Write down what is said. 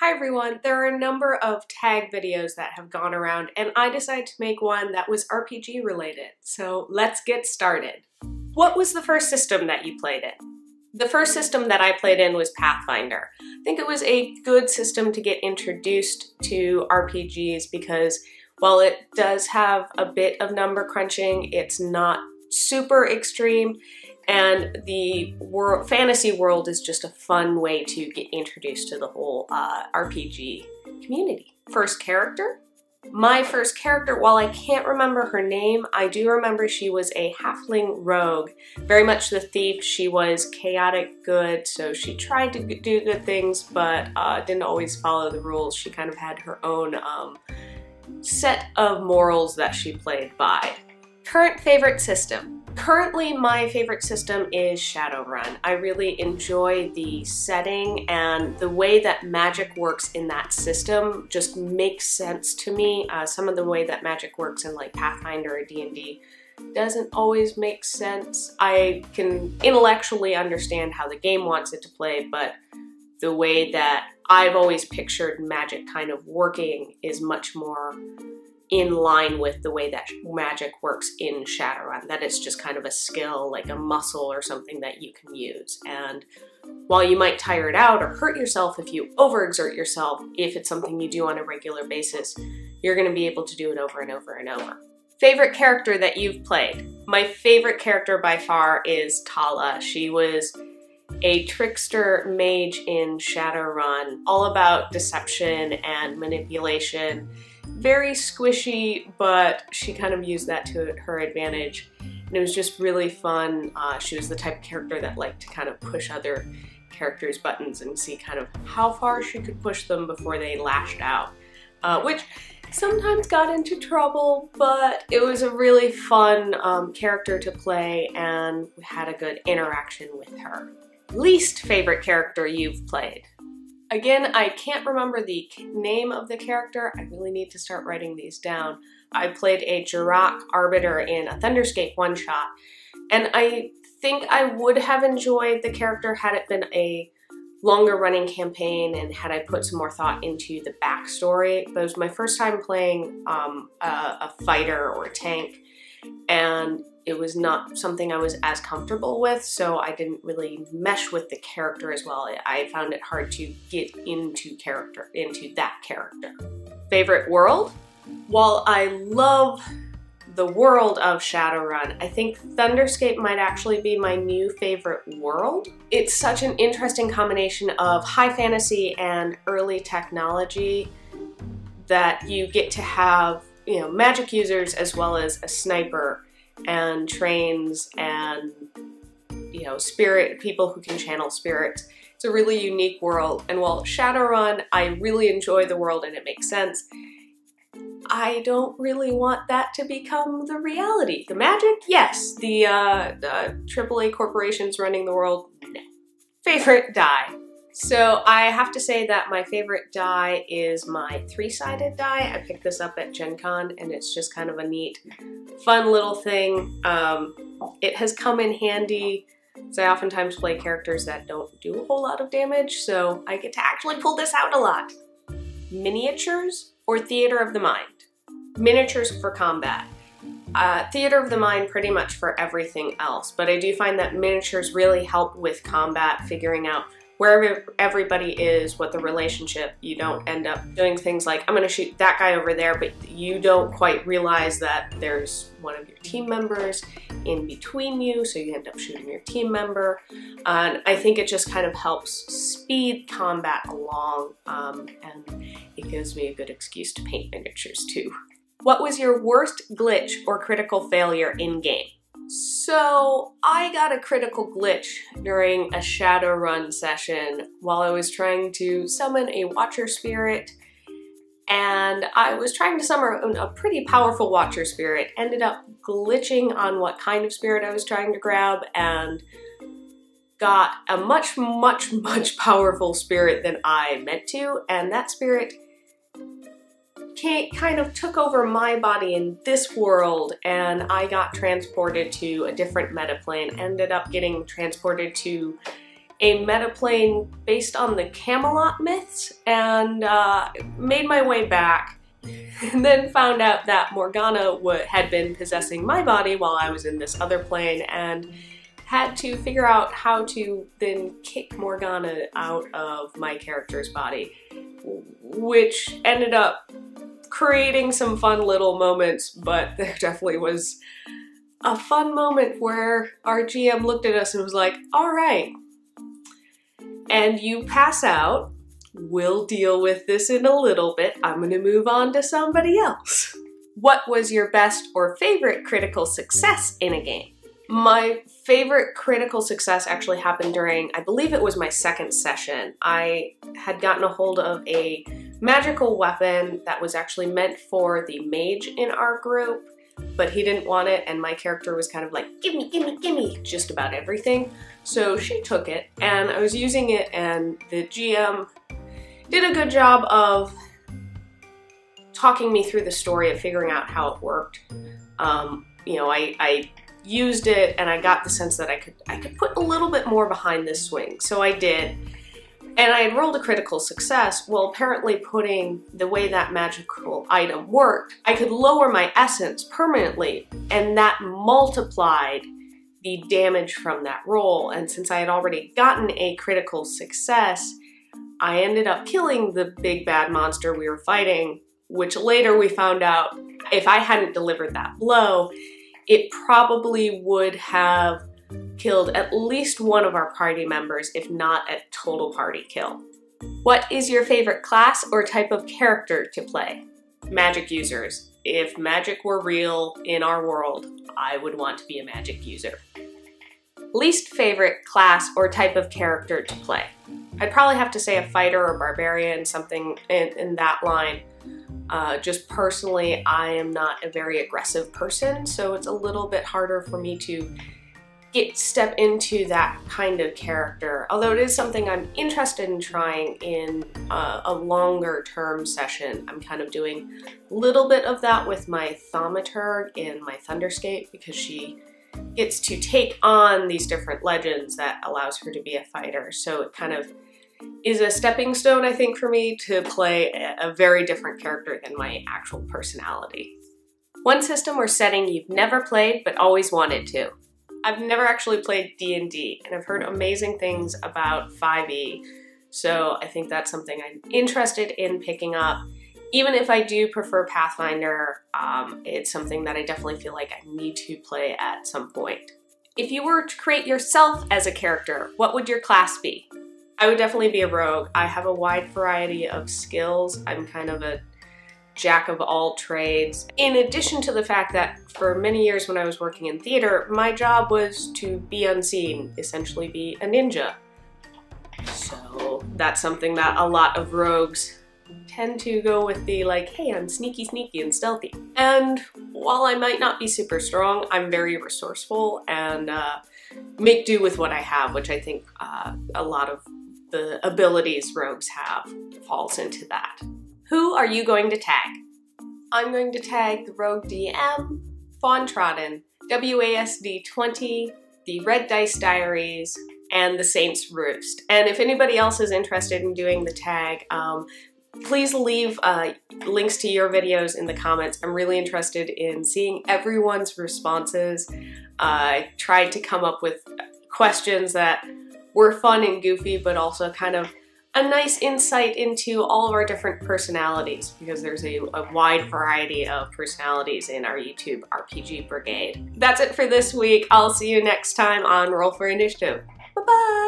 Hi everyone, there are a number of tag videos that have gone around and I decided to make one that was RPG related. So let's get started. What was the first system that you played in? The first system that I played in was Pathfinder. I think it was a good system to get introduced to RPGs because while it does have a bit of number crunching, it's not super extreme. And the fantasy world is just a fun way to get introduced to the whole RPG community. First character? My first character, while I can't remember her name, I do remember she was a halfling rogue. Very much the thief. She was chaotic good, so she tried to do good things, but didn't always follow the rules. She kind of had her own set of morals that she played by. Current favorite system. Currently, my favorite system is Shadowrun. I really enjoy the setting and the way that magic works in that system just makes sense to me. Some of the way that magic works in like Pathfinder or D&D doesn't always make sense. I can intellectually understand how the game wants it to play, but the way that I've always pictured magic kind of working is much more in line with the way that magic works in Shadowrun, that it's just kind of a skill, like a muscle or something that you can use. And while you might tire it out or hurt yourself if you overexert yourself, if it's something you do on a regular basis, you're going to be able to do it over and over and over. Favorite character that you've played? My favorite character by far is Tala. She was a trickster mage in Shadowrun, all about deception and manipulation. Very squishy, but she kind of used that to her advantage. And it was just really fun. She was the type of character that liked to kind of push other characters' buttons and see kind of how far she could push them before they lashed out. Which sometimes got into trouble, but it was a really fun character to play and we had a good interaction with her. Least favorite character you've played? Again, I can't remember the name of the character. I really need to start writing these down. I played a Jirak Arbiter in a Thunderscape one-shot, and I think I would have enjoyed the character had it been a longer running campaign and had I put some more thought into the backstory. But it was my first time playing a fighter or a tank, and it was not something I was as comfortable with, so I didn't really mesh with the character as well. I found it hard to get into that character. Favorite world? While I love the world of Shadowrun, I think Thunderscape might actually be my new favorite world. It's such an interesting combination of high fantasy and early technology that you get to have, you know, magic users as well as a sniper and trains and, you know, spirit people who can channel spirits. It's a really unique world, and while Shadowrun, I really enjoy the world and it makes sense, I don't really want that to become the reality. The magic, yes. The AAA corporations running the world, no. Favorite die? So I have to say that my favorite die is my three-sided die. I picked this up at Gen Con and it's just kind of a neat, fun little thing. It has come in handy because I oftentimes play characters that don't do a whole lot of damage, so I get to actually pull this out a lot. Miniatures or Theater of the Mind? Miniatures for combat. Theater of the Mind pretty much for everything else, but I do find that miniatures really help with combat, figuring out where everybody is, what the relationship, you don't end up doing things like, I'm gonna shoot that guy over there, but you don't quite realize that there's one of your team members in between you, so you end up shooting your team member. And I think it just kind of helps speed combat along, and it gives me a good excuse to paint miniatures too. What was your worst glitch or critical failure in-game? So I got a critical glitch during a Shadowrun session while I was trying to summon a Watcher Spirit, and I was trying to summon a pretty powerful Watcher Spirit, ended up glitching on what kind of spirit I was trying to grab and got a much powerful spirit than I meant to, and that spirit kind of took over my body in this world, and I got transported to a different metaplane, ended up getting transported to a metaplane based on the Camelot myths, and made my way back. And then found out that Morgana had been possessing my body while I was in this other plane, and had to figure out how to then kick Morgana out of my character's body, which ended up creating some fun little moments, but there definitely was a fun moment where our GM looked at us and was like, all right, and you pass out. We'll deal with this in a little bit. I'm gonna move on to somebody else. What was your best or favorite critical success in a game? My favorite critical success actually happened during, I believe it was my second session. I had gotten a hold of a magical weapon that was actually meant for the mage in our group, but he didn't want it, and my character was kind of like, gimme, gimme, gimme, just about everything. So she took it, and I was using it, and the GM did a good job of talking me through the story of figuring out how it worked. You know, I used it, and I got the sense that I could put a little bit more behind this swing, so I did. And I had rolled a critical success. Well, apparently putting the way that magical item worked, I could lower my essence permanently, and that multiplied the damage from that roll. And since I had already gotten a critical success, I ended up killing the big bad monster we were fighting, which later we found out if I hadn't delivered that blow, it probably would have killed at least one of our party members, if not a total party kill. What is your favorite class or type of character to play? Magic users. If magic were real in our world, I would want to be a magic user. Least favorite class or type of character to play? I'd probably have to say a fighter or barbarian, something in that line. Just personally, I am not a very aggressive person, so it's a little bit harder for me to step into that kind of character. Although it is something I'm interested in trying in a longer term session. I'm kind of doing a little bit of that with my thaumaturg in my Thunderscape, because she gets to take on these different legends that allows her to be a fighter. So it kind of is a stepping stone, I think, for me to play a very different character than my actual personality. One system or setting you've never played but always wanted to. I've never actually played D&D, and I've heard amazing things about 5e, so I think that's something I'm interested in picking up. Even if I do prefer Pathfinder, it's something that I definitely feel like I need to play at some point. If you were to create yourself as a character, what would your class be? I would definitely be a rogue. I have a wide variety of skills. I'm kind of a jack of all trades. In addition to the fact that for many years when I was working in theater, my job was to be unseen, essentially be a ninja. So that's something that a lot of rogues tend to go with, the like, hey, I'm sneaky, sneaky, and stealthy. And while I might not be super strong, I'm very resourceful and make do with what I have, which I think a lot of the abilities rogues have falls into that. Who are you going to tag? I'm going to tag the Rogue DM, Fawntrodden, WASD20, the Red Dice Diaries, and the Saints Roost. And if anybody else is interested in doing the tag, please leave links to your videos in the comments. I'm really interested in seeing everyone's responses. I tried to come up with questions that were fun and goofy, but also kind of a nice insight into all of our different personalities, because there's a wide variety of personalities in our YouTube RPG brigade. That's it for this week. I'll see you next time on Roll for Initiative. Bye-bye!